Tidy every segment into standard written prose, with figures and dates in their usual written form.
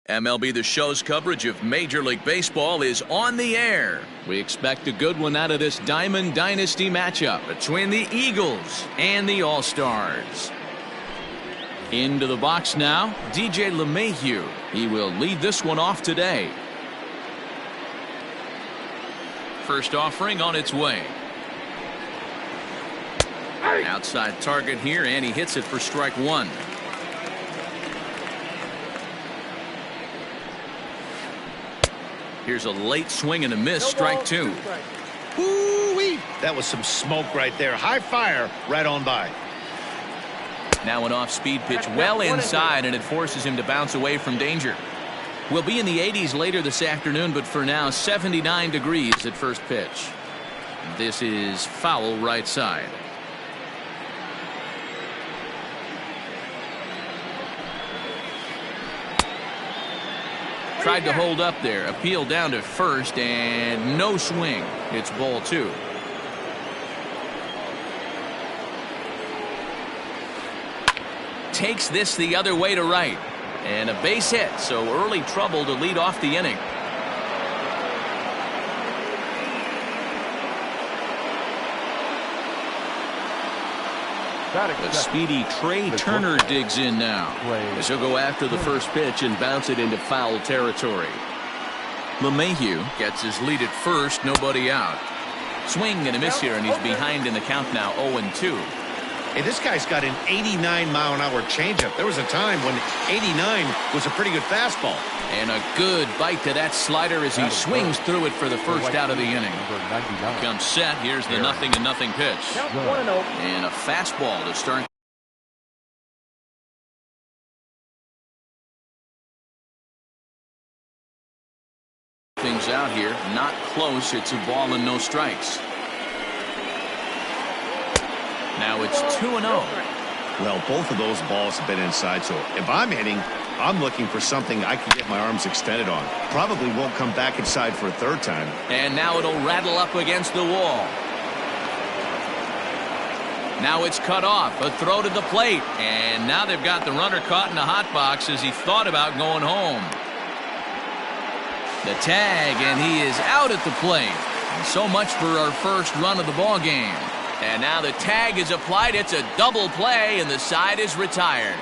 MLB The Show's coverage of Major League Baseball is on the air. We expect a good one out of this Diamond Dynasty matchup between the Eagles and the All-Stars. Into the box now, DJ LeMahieu. He will lead this one off today. First offering on its way. Outside target here, and he hits it for strike one. Here's a late swing and a miss, strike two. Woo-wee. That was some smoke right there. High fire right on by. Now an off-speed pitch well inside, and it forces him to bounce away from danger. We'll be in the 80s later this afternoon, but for now 79 degrees at first pitch. This is foul right side. Tried to hold up there. Appeal down to first, and no swing. It's ball two. Takes this the other way to right. And a base hit, so early trouble to lead off the inning. The speedy Trey Turner digs in now, as he'll go after the first pitch and bounce it into foul territory. LeMahieu gets his lead at first, nobody out. Swing and a miss here, and he's behind in the count now, 0-2. Hey, this guy's got an 89-mile-an-hour changeup. There was a time when 89 was a pretty good fastball. And a good bite to that slider as he swings through it for the first out of the inning. Comes set. Here's the 0-0 pitch. And a fastball to start. Things out here. Not close. It's a ball and no strikes. Now it's 2-0. Well, both of those balls have been inside, so if I'm hitting, I'm looking for something I can get my arms extended on. Probably won't come back inside for a third time. And now it'll rattle up against the wall. Now it's cut off. A throw to the plate. And now they've got the runner caught in the hot box as he thought about going home. The tag, and he is out at the plate. And so much for our first run of the ball game. And now the tag is applied. It's a double play, and the side is retired.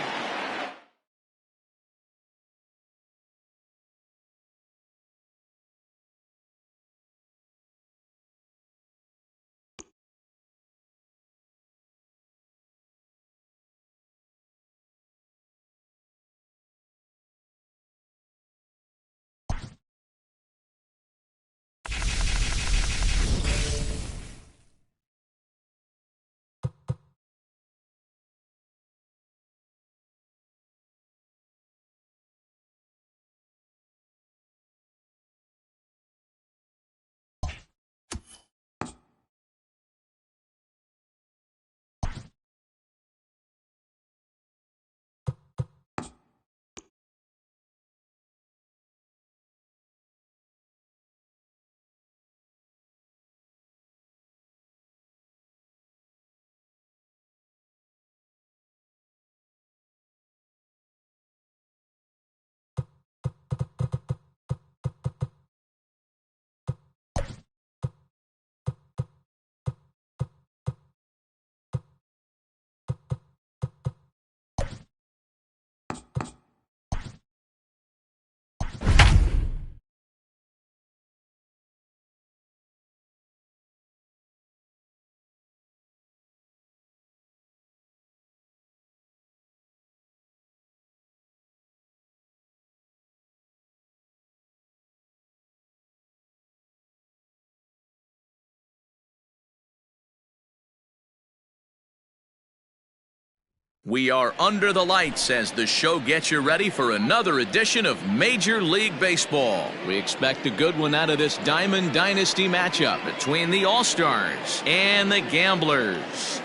We are under the lights as the show gets you ready for another edition of Major League Baseball. We expect a good one out of this Diamond Dynasty matchup between the All-Stars and the Gamblers.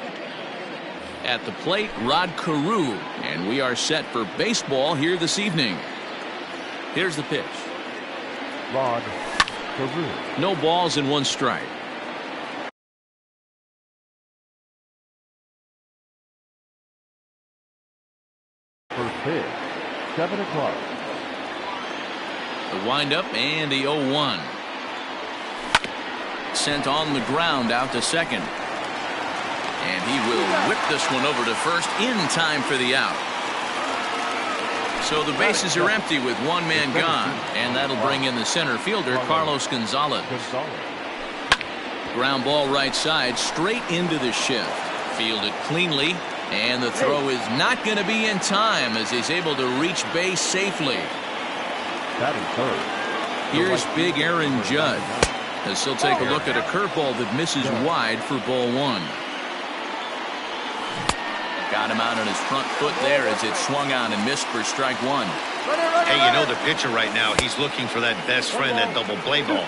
At the plate, Rod Carew, and we are set for baseball here this evening. Here's the pitch. Rod Carew. No balls and one strike. First pitch, 7 o'clock. The windup and the 0-1. Sent on the ground out to second. And he will whip this one over to first in time for the out. So the bases are empty with one man gone, and that'll bring in the center fielder, Carlos Gonzalez. Ground ball right side, straight into the shift. Fielded cleanly, and the throw is not going to be in time as he's able to reach base safely. Here's big Aaron Judge as he'll take a look at a curveball that misses wide for ball one. Got him out on his front foot there as it swung on and missed for strike one. Hey, you know the pitcher right now, he's looking for that best friend, that double play ball.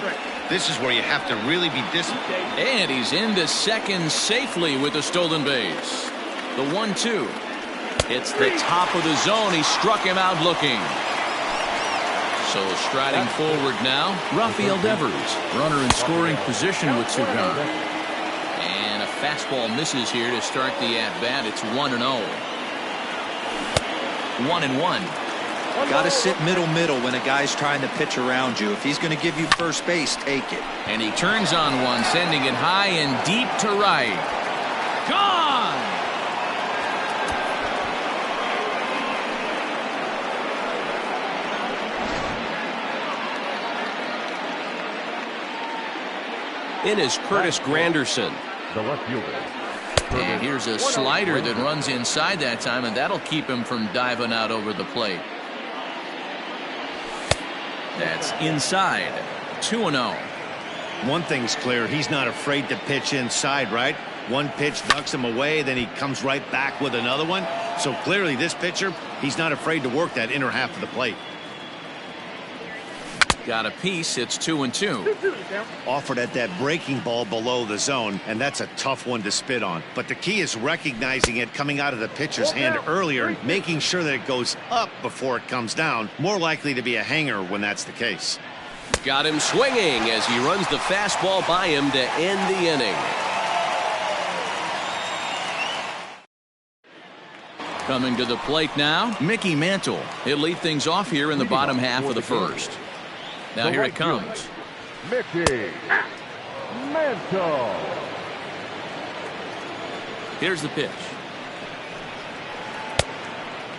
This is where you have to really be disciplined. And he's into second safely with a stolen base. The 1-2. It's the top of the zone. He struck him out looking. So striding forward now, Rafael Devers, runner in scoring position with two gone. And a fastball misses here to start the at-bat. It's 1-0. 1-1. Got to sit middle when a guy's trying to pitch around you. If he's going to give you first base, take it. And he turns on one, sending it high and deep to right. Gone! In is Curtis Granderson. The left fielder. And here's a slider that runs inside that time, and that'll keep him from diving out over the plate. That's inside. 2-0. One thing's clear, he's not afraid to pitch inside, right? One pitch ducks him away, then he comes right back with another one. So clearly this pitcher, he's not afraid to work that inner half of the plate. Got a piece. It's 2-2. Offered at that breaking ball below the zone, and that's a tough one to spit on. But the key is recognizing it coming out of the pitcher's hand earlier, making sure that it goes up before it comes down. More likely to be a hanger when that's the case. Got him swinging as he runs the fastball by him to end the inning. Coming to the plate now, Mickey Mantle. He'll lead things off here in the bottom half of the first. Now here it comes. Mickey Mantle. Here's the pitch.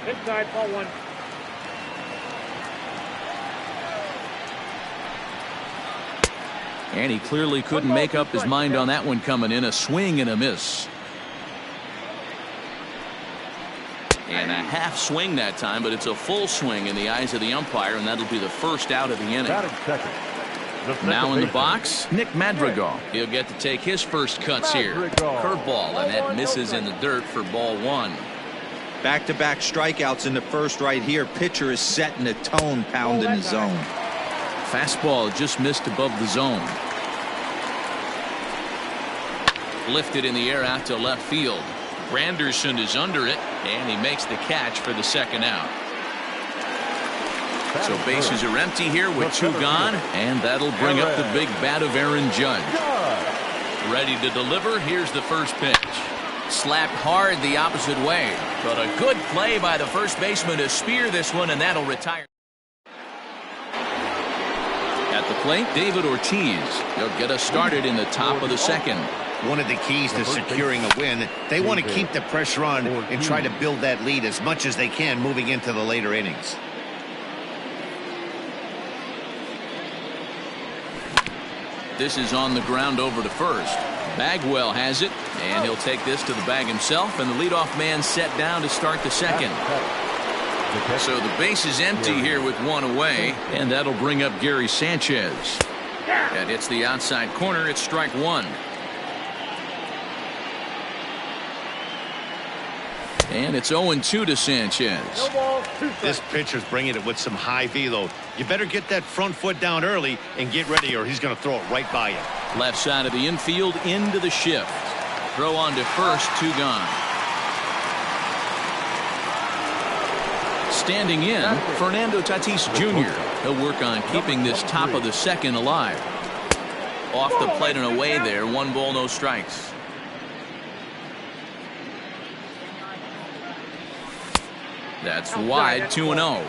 Inside, ball one. And he clearly couldn't make up his mind on that one coming in. A swing and a miss. And a half swing that time, but it's a full swing in the eyes of the umpire, and that'll be the first out of the inning. Now in the box, Nick Madrigal. He'll get to take his first cuts here. Curveball, and that misses in the dirt for ball one. Back-to-back strikeouts in the first right here. Pitcher is setting the tone, pounding the zone. Fastball just missed above the zone. Lifted in the air out to left field. Granderson is under it, and he makes the catch for the second out. So bases are empty here with two gone, and that'll bring up the big bat of Aaron Judge. Ready to deliver. Here's the first pitch. Slapped hard the opposite way, but a good play by the first baseman to spear this one, and that'll retire. At the plate, David Ortiz. He'll get us started in the top of the second. One of the keys to securing a win, they want to keep the pressure on and try to build that lead as much as they can moving into the later innings. This is on the ground over to first. Bagwell has it, and he'll take this to the bag himself, and the leadoff man set down to start the second. So the base is empty here with one away, and that'll bring up Gary Sanchez. That hits the outside corner. It's strike one. And it's 0-2 to Sanchez. This pitcher's bringing it with some high velo. You better get that front foot down early and get ready, or he's going to throw it right by you. Left side of the infield into the shift. Throw on to first, two gone. Standing in, Fernando Tatis Jr. He'll work on keeping this top of the second alive. Off the plate and away there. 1 ball, no strikes. That's wide, 2-0.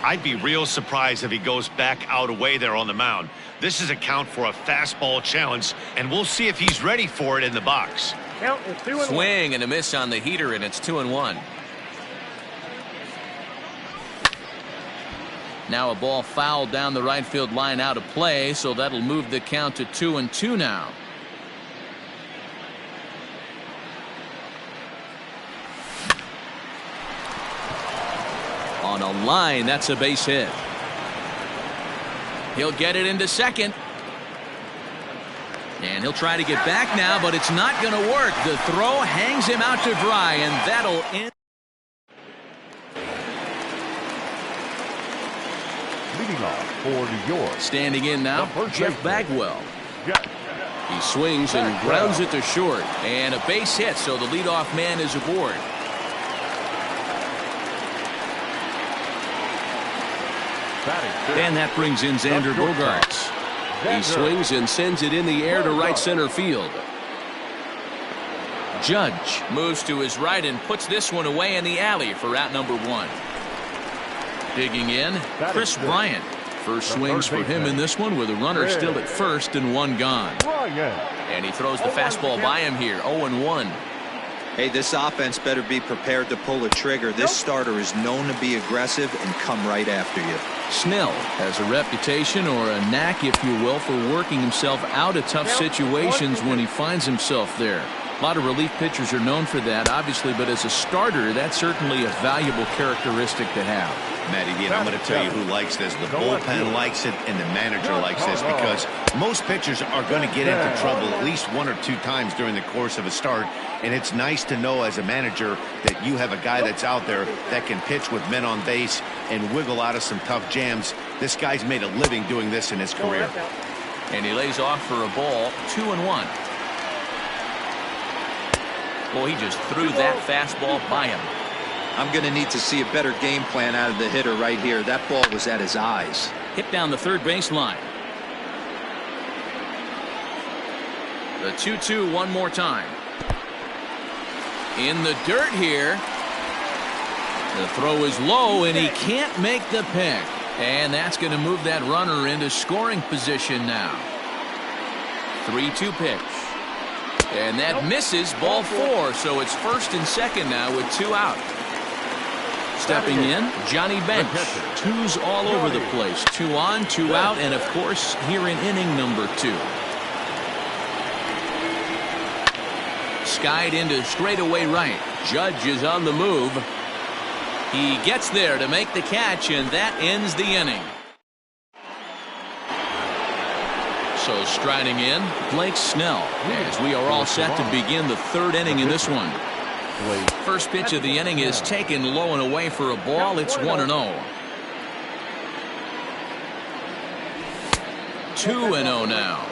I'd be real surprised if he goes back out away there on the mound. This is a count for a fastball challenge, and we'll see if he's ready for it in the box. Count is 2-1. Swing and a miss on the heater, and it's 2-1. Now a ball fouled down the right field line out of play, so that'll move the count to 2-2 now. On a line, that's a base hit. He'll get it into second. And he'll try to get back now, but it's not going to work. The throw hangs him out to dry, and that'll end. Leading off for New York. Standing in now, Number Jeff 8. Bagwell. Yes. He swings and grounds it to short. And a base hit, so the leadoff man is aboard. And that brings in Xander Bogaerts. He swings and sends it in the air to right center field. Judge moves to his right and puts this one away in the alley for out number 1. Digging in, Chris Bryant. First swings for him in this one with a runner still at first and 1 gone. And he throws the fastball by him here, 0-1. Hey, this offense better be prepared to pull a trigger. This starter is known to be aggressive and come right after you. Snell has a reputation, or a knack if you will, for working himself out of tough situations when he finds himself there. A lot of relief pitchers are known for that, obviously, but as a starter, that's certainly a valuable characteristic to have. Matty, I'm going to tell you who likes this. The bullpen likes it, and the manager likes this, because most pitchers are going to get into trouble at least 1 or 2 times during the course of a start, and it's nice to know as a manager that you have a guy that's out there that can pitch with men on base and wiggle out of some tough jams. This guy's made a living doing this in his career. And he lays off for a ball, 2-1. Well, he just threw that fastball by him. I'm going to need to see a better game plan out of the hitter right here. That ball was at his eyes. Hit down the third baseline. The 2-2 one more time. In the dirt here. The throw is low, and he can't make the pick. And that's going to move that runner into scoring position now. 3-2 pitch. And that misses, ball 4. So it's first and second now with 2 out. Stepping in, Johnny Bench. 2s all over the place. 2 on, 2 out, and of course here in inning number 2. Skied into straightaway right. Judge is on the move. He gets there to make the catch, and that ends the inning. So striding in, Blake Snell, as we are all set to begin the 3rd inning in this one. First pitch of the inning is taken low and away for a ball. It's 1-0. 2-0 now.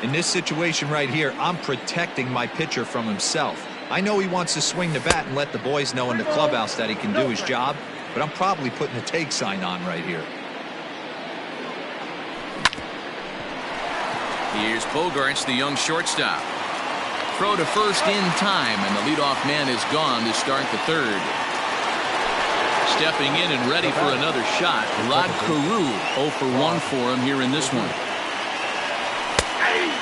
In this situation right here, I'm protecting my pitcher from himself. I know he wants to swing the bat and let the boys know in the clubhouse that he can do his job, but I'm probably putting the take sign on right here. Here's Bogaerts, the young shortstop. Throw to first in time, and the leadoff man is gone to start the 3rd. Stepping in and ready for another shot, Rod Carew, 0 for 1 for him here in this one.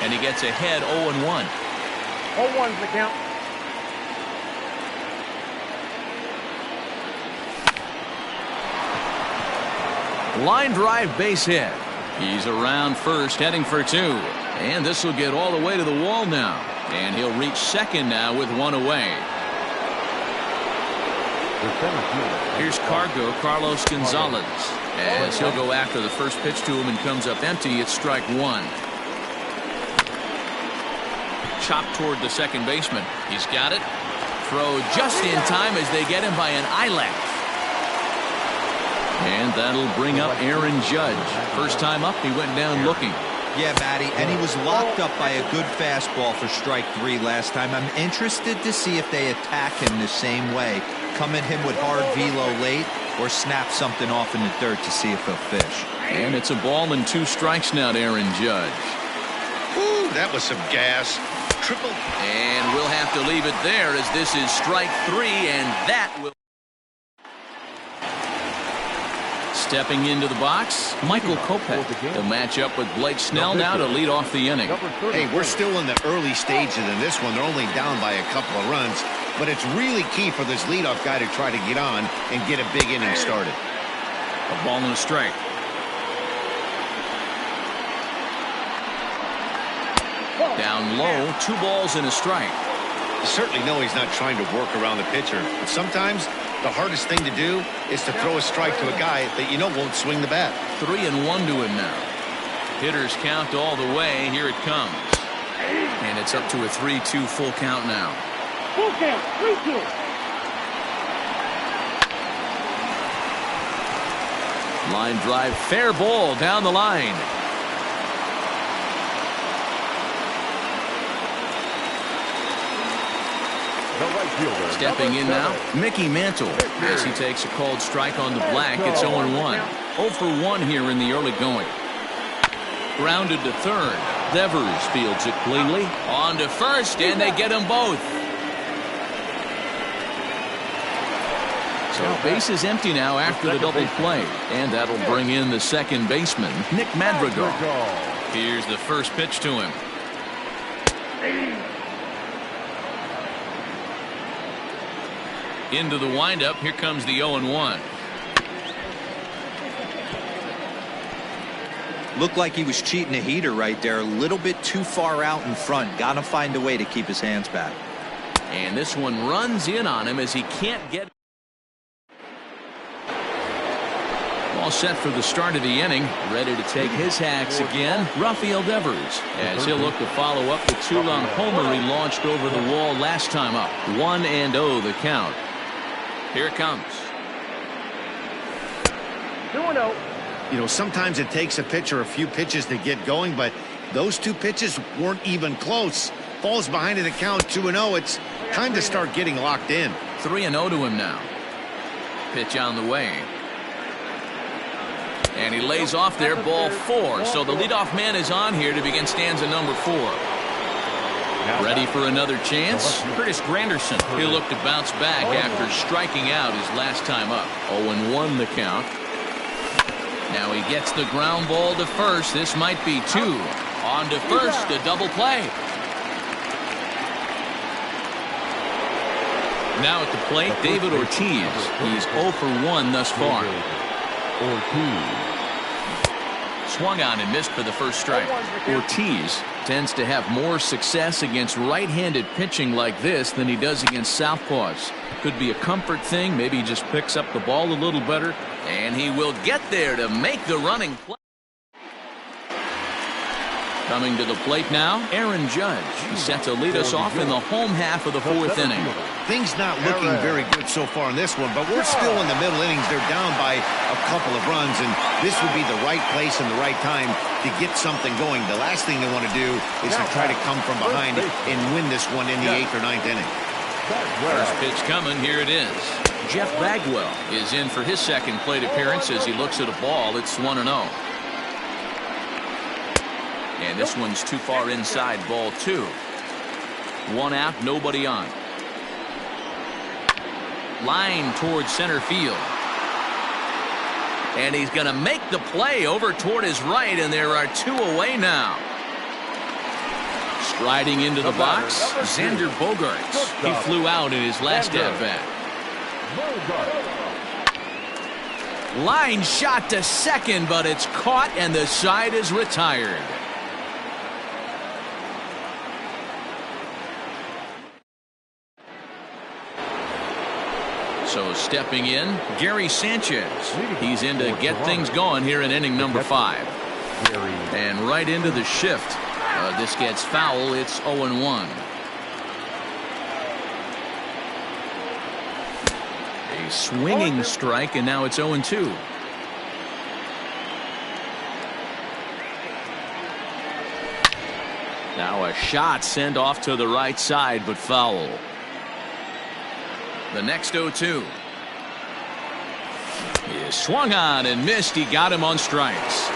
And he gets ahead 0-1. 0-1's the count. Line drive base hit. He's around first, heading for 2. And this will get all the way to the wall now. And he'll reach second now with 1 away. Here's Carlos Gonzalez, as he'll go after the first pitch to him and comes up empty. It's strike 1. Chop toward the second baseman. He's got it. Throw just in time as they get him by an eyelash. And that'll bring up Aaron Judge. First time up, he went down looking. Yeah, Matty, and he was locked up by a good fastball for strike 3 last time. I'm interested to see if they attack him the same way. Come at him with hard velo late, or snap something off in the dirt to see if he'll fish. And it's a ball and 2 strikes now to Aaron Judge. Ooh, that was some gas. Triple. And we'll have to leave it there, as this is strike 3, and that will. Stepping into the box, Michael Kopech. He'll match up with Blake Snell now to lead off the inning. Hey, we're still in the early stages in this one. They're only down by a couple of runs, but it's really key for this leadoff guy to try to get on and get a big inning started. A ball and a strike. Down low, 2 balls and a strike. You certainly know he's not trying to work around the pitcher, but sometimes the hardest thing to do is to throw a strike to a guy that you know won't swing the bat. 3-1 to him now. Hitters count all the way. Here it comes. And it's up to a 3-2 full count now. Full count, 3-2. Line drive, fair ball down the line. The right fielder. Stepping in now, Mickey Mantle. As he takes a called strike on the black, it's 0-1. 0 for 1 here in the early going. Grounded to third. Devers fields it cleanly. On to first, and they get them both. So base is empty now after the double play. And that'll bring in the second baseman, Nick Madrigal. Here's the first pitch to him. Into the windup. Here comes the 0-1. Looked like he was cheating a heater right there. A little bit too far out in front. Got to find a way to keep his hands back. And this one runs in on him as he can't get. All set for the start of the inning. Ready to take his hacks again. Rafael Devers, as he'll look to follow up the 2-run homer he launched over the wall last time up. 1-0 the count. Here it comes. 2-0. You know, sometimes it takes a pitcher a few pitches to get going, but those 2 pitches weren't even close. Falls behind in the count, 2-0. It's time to start getting locked in. 3-0 to him now. Pitch on the way. And he lays off there, ball 4. So the leadoff man is on here to begin stanza number 4. Ready for another chance? Curtis Granderson. He'll look to bounce back after striking out his last time up. 0-1 the count. Now he gets the ground ball to first. This might be 2. On to first, a double play. Now at the plate, David Ortiz. He's 0 for 1 thus far. Swung on and missed for the first strike. Ortiz tends to have more success against right-handed pitching like this than he does against southpaws. Could be a comfort thing. Maybe he just picks up the ball a little better. And he will get there to make the running play. Coming to the plate now, Aaron Judge. He's set to lead us off in the home half of the 4th inning. Things not looking very good so far in this one, but we're still in the middle innings. They're down by a couple of runs, and this would be the right place and the right time to get something going. The last thing they want to do is to try to come from behind and win this one in the 8th or 9th inning. First pitch coming. Here it is. Jeff Bagwell is in for his second plate appearance as he looks at a ball. It's 1-0. And this one's too far inside, ball 2. 1 out, nobody on. Line towards center field. And he's going to make the play over toward his right, and there are 2 away now. Striding into the box, Xander Bogaerts. He flew out in his last at-bat. Line shot to second, but it's caught, and the side is retired. So stepping in, Gary Sanchez. He's in to get things going here in inning number 5. And right into the shift. This gets foul. It's 0-1. A swinging strike, and now it's 0-2. Now a shot sent off to the right side, but foul. The next 0-2. He is swung on and missed. He got him on strikes.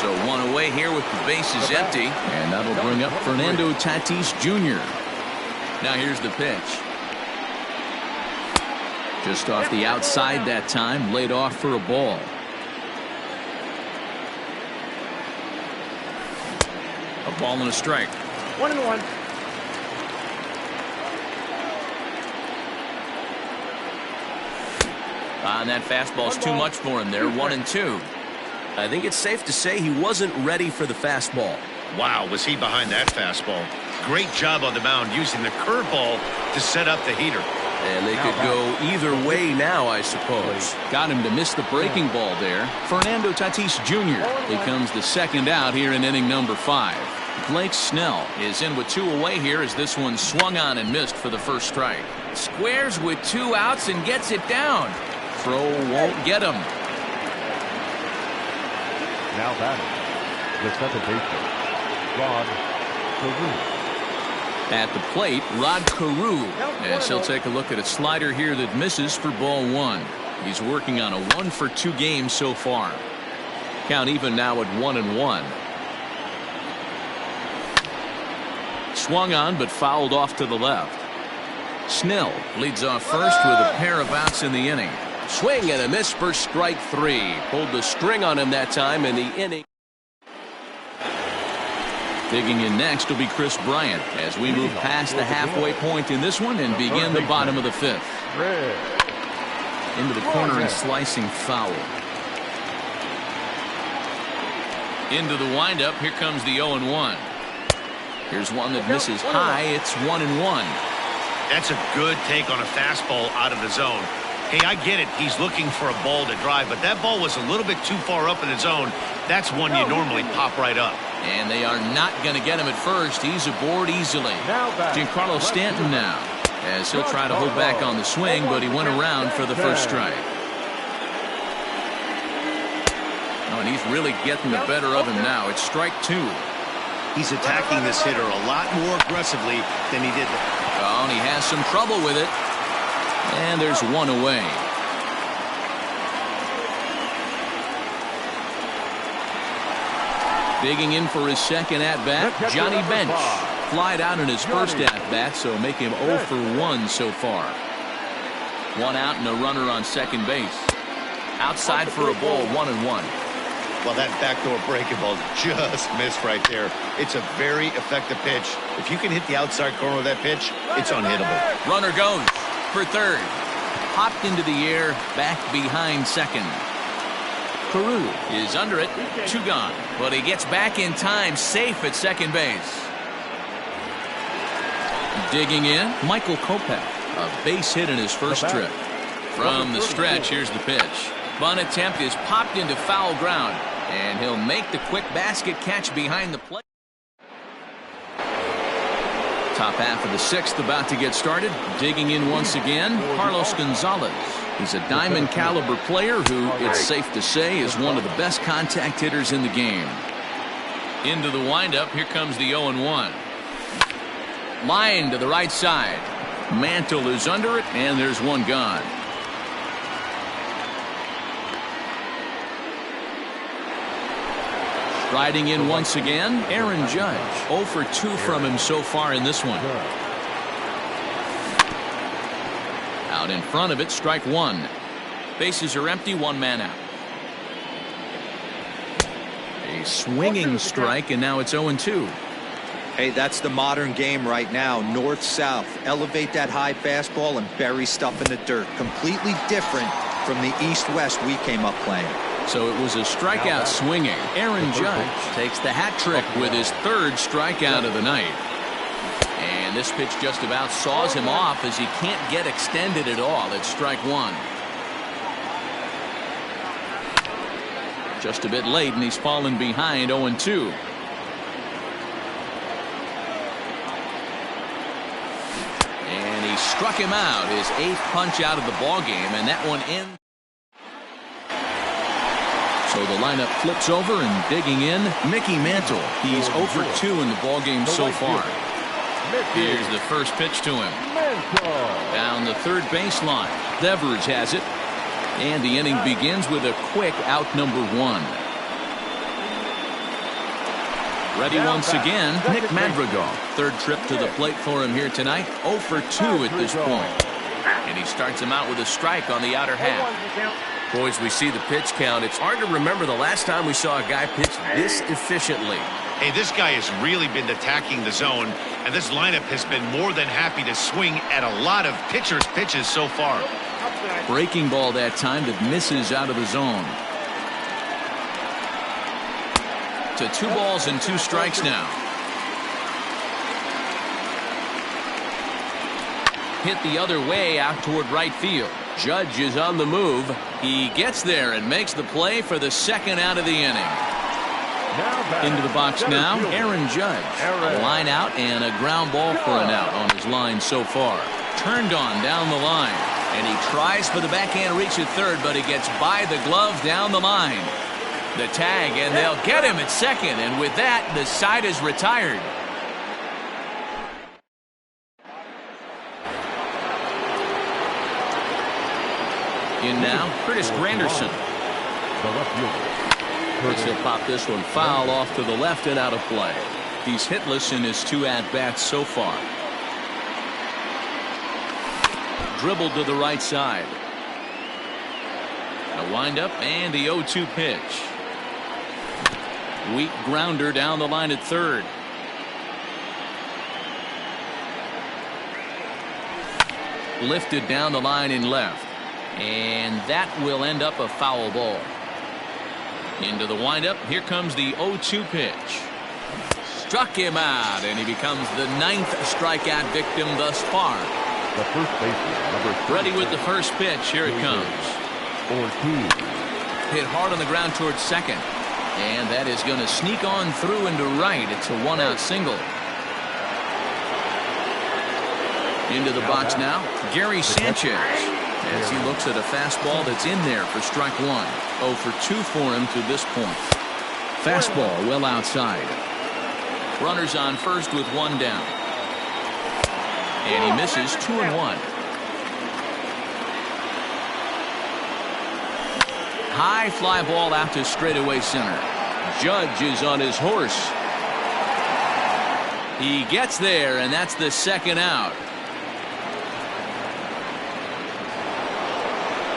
So 1 away here with the bases empty. And that'll bring up Fernando Tatis Jr. Now here's the pitch. Just off the outside that time, laid off for a ball. A ball and a strike. 1-1. And that fastball's too much for him there. 1-2. I think it's safe to say he wasn't ready for the fastball. Wow, was he behind that fastball. Great job on the mound using the curveball to set up the heater. And they could go either way now, I suppose. Got him to miss the breaking ball there. Fernando Tatis Jr. becomes the second out here in inning number 5. Blake Snell is in with 2 away here as this one swung on and missed for the first strike. Squares with 2 outs and gets it down. Throw won't get him. Now batting, the second baseman, Rod Carew. At the plate, Rod Carew, as he'll take a look at a slider here that misses for ball 1. He's working on a 1-for-2 game so far. Count even now at 1-1. Swung on but fouled off to the left. Snell leads off first with a pair of outs in the inning. Swing and a miss for strike 3. Pulled the string on him that time in the inning. Digging in next will be Chris Bryant as we move past the halfway point in this one and begin the bottom of the 5th. Into the corner and slicing foul. Into the windup. Here comes the 0-1. Here's one that misses high. It's 1-1. That's a good take on a fastball out of the zone. Hey, I get it. He's looking for a ball to drive, but that ball was a little bit too far up in the zone. That's one you normally pop right up. And they are not going to get him at first. He's aboard easily. Giancarlo Stanton now, as he'll try to hold back on the swing, but he went around for the first strike. Oh, and he's really getting the better of him now. It's strike 2. He's attacking this hitter a lot more aggressively than he did. Oh, and he has some trouble with it. And there's 1 away. Digging in for his second at-bat, Johnny Bench. Flied out in his first at-bat, so make him 0 for 1 so far. 1 out and a runner on second base. Outside for a ball, 1-1. Well, that backdoor breaking ball just missed right there. It's a very effective pitch. If you can hit the outside corner of that pitch, it's unhittable. Runner goes for third. Popped into the air, back behind second. Carew is under it, 2 gone, but he gets back in time, safe at second base. Digging in, Michael Kopech, a base hit in his first trip. From the stretch, here's the pitch. Bunt attempt is popped into foul ground, and he'll make the quick basket catch behind the plate. Top half of the 6th about to get started. Digging in once again, Carlos Gonzalez. He's a diamond caliber player who, it's safe to say, is one of the best contact hitters in the game. Into the windup, here comes the 0-1. Line to the right side. Mantle is under it, and there's 1 gone. Riding in once again, Aaron Judge. 0 for 2 from him so far in this one. Out in front of it, strike 1. Bases are empty, 1 man out. A swinging strike, and now it's 0-2. Hey, that's the modern game right now. North-south. Elevate that high fastball and bury stuff in the dirt. Completely different from the east-west we came up playing. So it was a strikeout swinging. Aaron Judge takes the hat trick with his 3rd strikeout of the night. And this pitch just about saws him off as he can't get extended at all. It's strike 1. Just a bit late, and he's fallen behind 0-2. And he struck him out, his 8th punch out of the ballgame, and that one ends. So the lineup flips over, and digging in, Mickey Mantle. He's 0 for 2 in the ballgame so far. Here's the first pitch to him. Down the third baseline. Devers has it. And the inning begins with a quick out number 1. Ready once again, Nick Madrigal. 3rd trip to the plate for him here tonight. 0 for 2 at this point. And he starts him out with a strike on the outer half. Boys, we see the pitch count. It's hard to remember the last time we saw a guy pitch this efficiently. Hey, this guy has really been attacking the zone, and this lineup has been more than happy to swing at a lot of pitchers' pitches so far. Breaking ball that time that misses out of the zone. To 2 balls and 2 strikes now. Hit the other way out toward right field. Judge is on the move. He gets there and makes the play for the second out of the inning. Into the box now, Aaron Judge. A line out and a ground ball for an out on his line so far. Turned on down the line. And he tries for the backhand reach at third, but he gets by the glove down the line. The tag, and they'll get him at second. And with that, the side is retired. In now, Curtis Granderson. The left fielder. He'll pop this one foul off to the left and out of play. He's hitless in his 2 at-bats so far. Dribbled to the right side. A windup and the 0-2 pitch. Weak grounder down the line at third. Lifted down the line in left. And that will end up a foul ball. Into the windup. Here comes the 0-2 pitch. Struck him out, and he becomes the 9th strikeout victim thus far. The first baseman, number 3. Ready with the first pitch. Here it comes. Hit hard on the ground towards second. And that is going to sneak on through into right. It's a 1-out single. Into the box now, Gary Sanchez. As he looks at a fastball that's in there for strike 1. 0 for 2 for him to this point. Fastball well outside. Runners on first with 1 down. And he misses 2-1. High fly ball out to straightaway center. Judge is on his horse. He gets there, and that's the second out.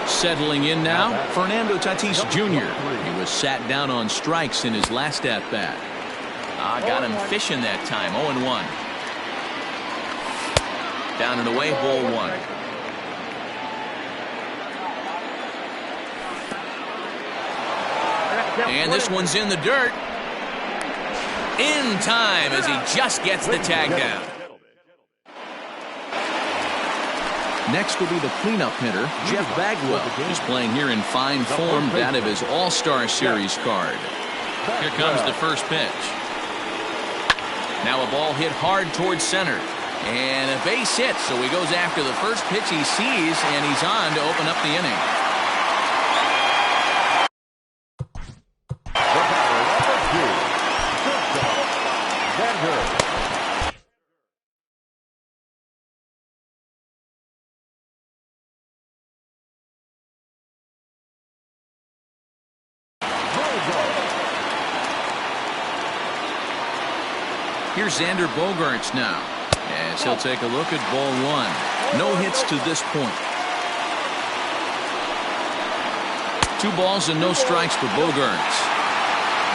Settling in now, Fernando Tatis Jr. He was sat down on strikes in his last at-bat. Got him fishing that time, 0-1. Down and away, ball 1. And this one's in the dirt. In time as he just gets the tag down. Next will be the cleanup hitter, Jeff Bagwell. He's playing here in fine form, that of his All-Star Series card. Here comes the first pitch. Now a ball hit hard towards center. And a base hit, so he goes after the first pitch he sees, and he's on to open up the inning. Here's Xander Bogaerts now, as he'll take a look at ball 1. No hits to this point. 2 balls and no strikes for Bogaerts.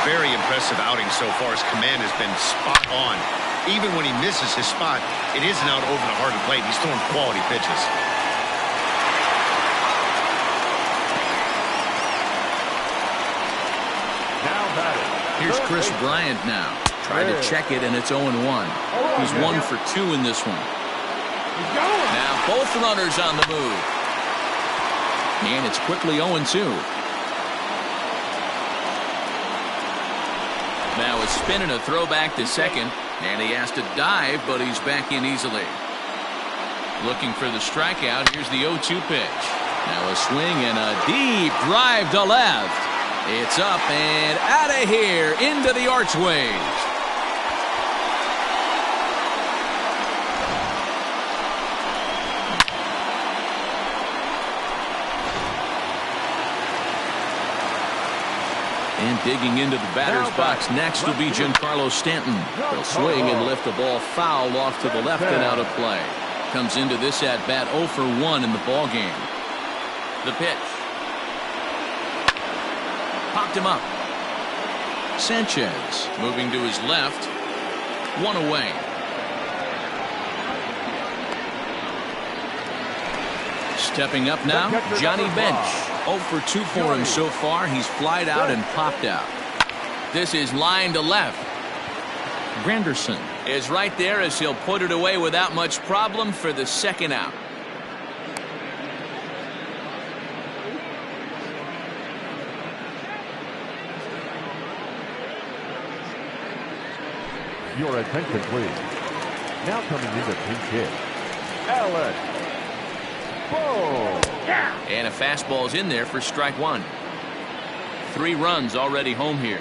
Very impressive outing so far. His command has been spot on. Even when he misses his spot, it isn't out over the hard plate. He's throwing quality pitches. Now batting. Here's Chris Bryant now. Tried to check it, and it's 0-1. He's 1 for 2 in this one. Now both runners on the move. And it's quickly 0-2. Now a spin and a throw back to second. And he has to dive, but he's back in easily. Looking for the strikeout. Here's the 0-2 pitch. Now a swing and a deep drive to left. It's up and out of here into the archways. And digging into the batter's box next will be Giancarlo Stanton. He'll swing and lift the ball foul off to the left and out of play. Comes into this at bat 0 for 1 in the ball game. The pitch. Popped him up. Sanchez moving to his left. 1 away. Stepping up now, Johnny Bench. 0 for 2 for him so far. He's flied out and popped out. This is line to left. Granderson is right there as he'll put it away without much problem for the second out. Your attention, please. Now coming into pinch hit, Alex. Boom. And a fastball's in there for strike 1. 3 runs already home here.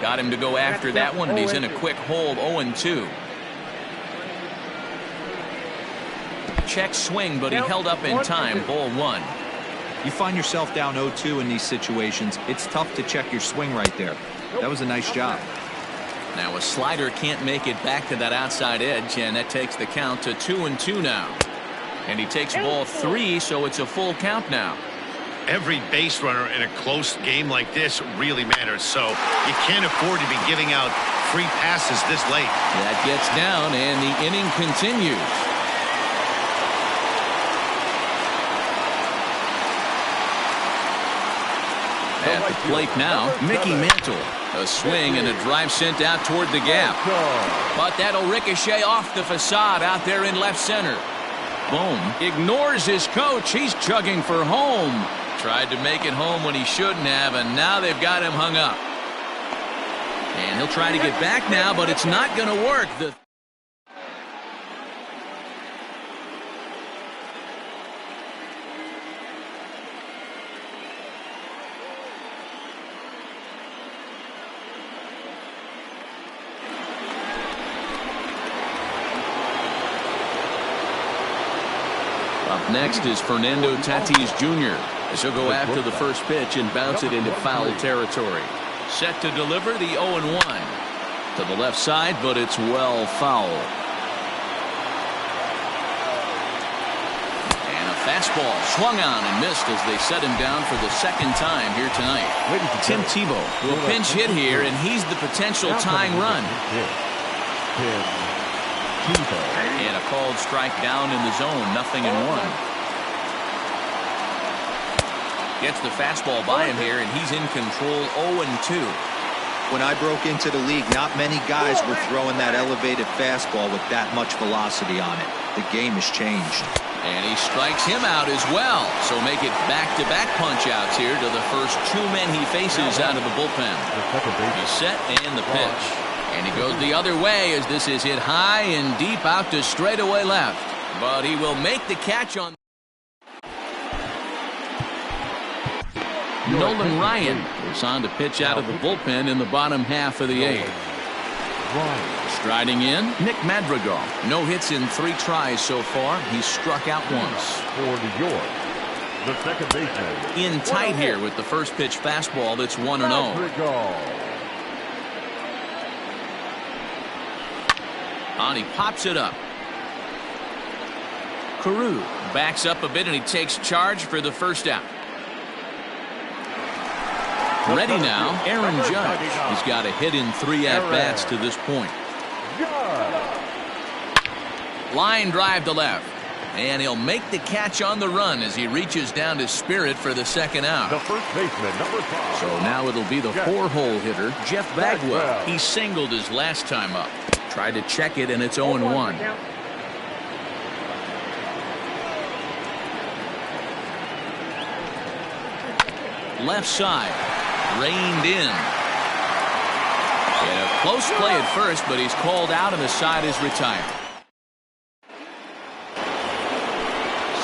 Got him to go after that one, and he's in a quick hold. 0-2. Check swing, but he held up in time. Ball 1. You find yourself down 0-2 in these situations. It's tough to check your swing right there. That was a nice job. Now a slider can't make it back to that outside edge, and that takes the count to 2-2 now. And he takes ball 3, so it's a full count now. Every base runner in a close game like this really matters, so you can't afford to be giving out free passes this late. That gets down, and the inning continues. At the plate now, Mickey Mantle. A swing and a drive sent out toward the gap. But that'll ricochet off the facade out there in left center. Bohm ignores his coach. He's chugging for home. Tried to make it home when he shouldn't have, and now they've got him hung up. And he'll try to get back now, but it's not going to work. Up next is Fernando Tatis Jr. as he'll go after the first pitch and bounce it into foul territory. Set to deliver the 0-1 to the left side, but it's well foul. And a fastball swung on and missed as they set him down for the second time here tonight. Tim Tebow will pinch hit here, and he's the potential tying run. And a called strike down in the zone, 0-1. Gets the fastball by him here, and he's in control. 0-2. When I broke into the league, not many guys were throwing that elevated fastball with that much velocity on it. The game has changed. And he strikes him out as well. So make it back-to-back punch-outs here to the first 2 men he faces out of the bullpen. He's set and the pitch. And he goes the other way as this is hit high and deep out to straightaway left. But he will make the catch on. Nolan Ryan is on to pitch out of the bullpen in the bottom half of the 8th. Striding in, Nick Madrigal. No hits in 3 tries so far. He's struck out once. For New York, the second baseman. In tight here with the first pitch fastball that's 1-0. And he pops it up. Carew backs up a bit and he takes charge for the first out. Ready now, Aaron Judge. He's got a hit in 3 at-bats to this point. Line drive to left. And he'll make the catch on the run as he reaches down to Spirit for the second out. The first baseman, number 5. So now it'll be the 4-hole hitter, Jeff Bagwell. He singled his last time up. Tried to check it, and it's 0-1. Left side. Reined in. And a close play at first, but he's called out, and the side is retired.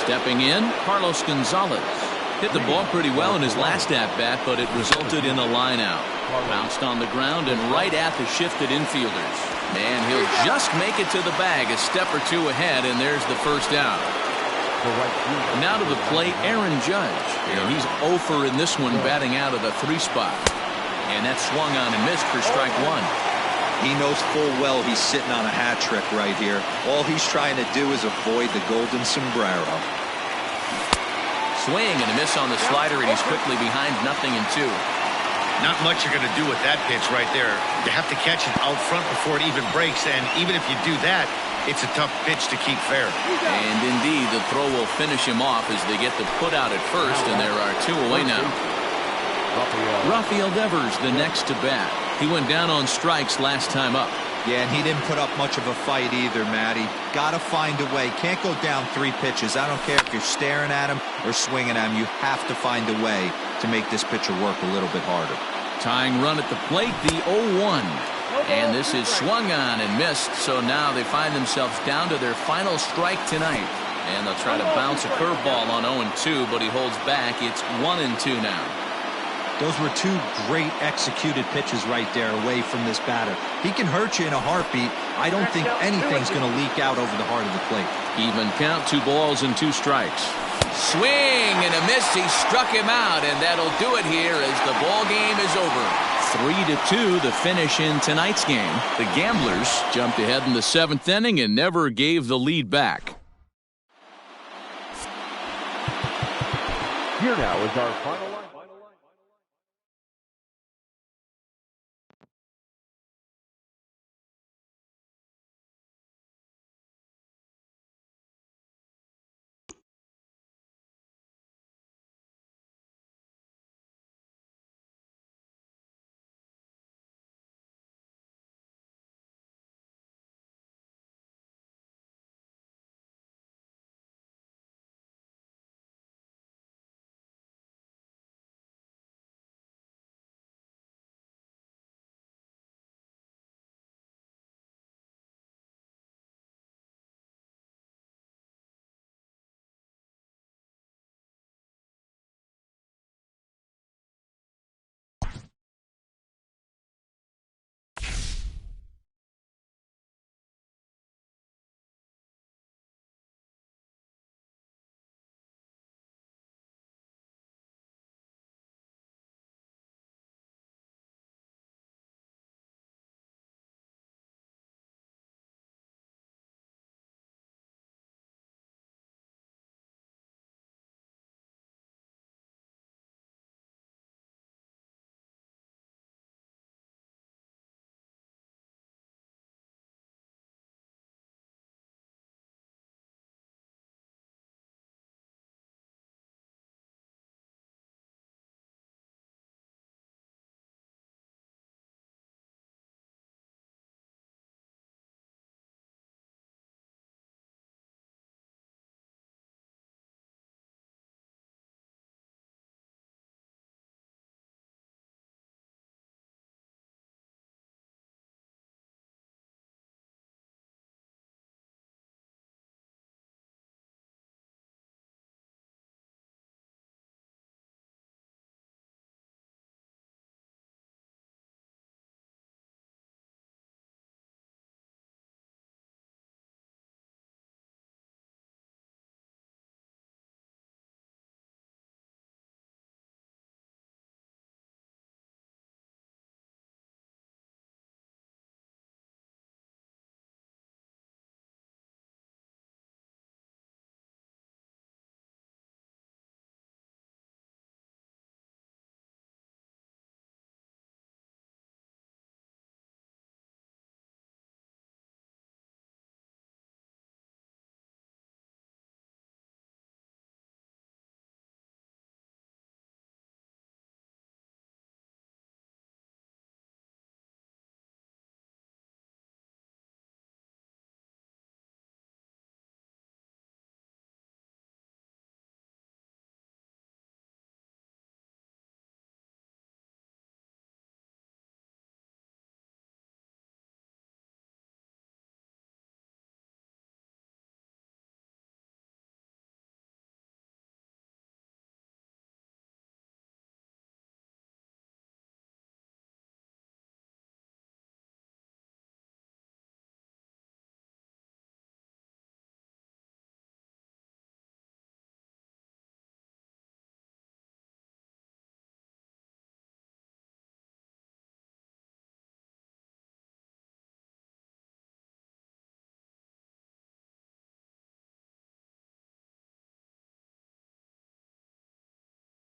Stepping in, Carlos Gonzalez. Hit the ball pretty well in his last at-bat, but it resulted in a line out. Bounced on the ground and right at the shifted infielders. And he'll just make it to the bag a step or 2 ahead, and there's the first out. Now to the plate, Aaron Judge. And he's 0 for in this one, batting out of the 3 spot. And that swung on and missed for strike 1. He knows full well he's sitting on a hat trick right here. All he's trying to do is avoid the golden sombrero. Swing and a miss on the slider, and he's quickly behind 0-2. Not much you're going to do with that pitch right there. You have to catch it out front before it even breaks, and even if you do that, it's a tough pitch to keep fair. And indeed, the throw will finish him off as they get the put out at first, and there are 2 away now. Rafael Devers, the next to bat. He went down on strikes last time up. Yeah, and he didn't put up much of a fight either, Matty. Got to find a way. Can't go down 3 pitches. I don't care if you're staring at him or swinging at him. You have to find a way to make this pitcher work a little bit harder. Tying run at the plate, the 0-1. And this is swung on and missed, so now they find themselves down to their final strike tonight. And they'll try to bounce a curveball on 0-2, but he holds back. It's 1-2 now. Those were 2 great executed pitches right there away from this batter. He can hurt you in a heartbeat. I don't think anything's going to leak out over the heart of the plate. Even count, 2 balls and 2 strikes. Swing and a miss. He struck him out, and that'll do it here as the ball game is over. 3-2 the finish in tonight's game. The Gamblers jumped ahead in the 7th inning and never gave the lead back. Here now is our final